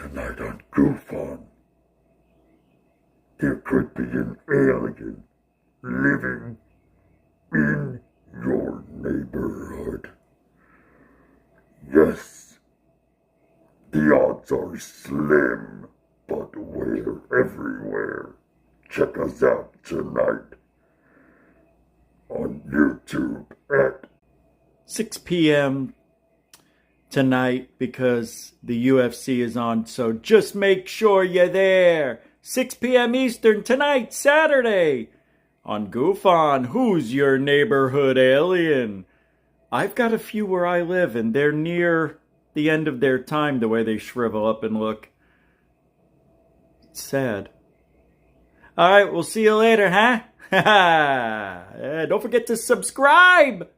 Tonight on GUFON, there could be an alien living in your neighborhood. Yes, the odds are slim, but we're everywhere. Check us out tonight on YouTube at 6 p.m. tonight because the UFC is on, so just make sure you're there. 6 p.m. Eastern tonight, Saturday, on GUFON. Who's your neighborhood alien? I've got a few where I live, and they're near the end of their time, the way they shrivel up and look. It's sad. All right, we'll see you later, huh? Don't forget to subscribe.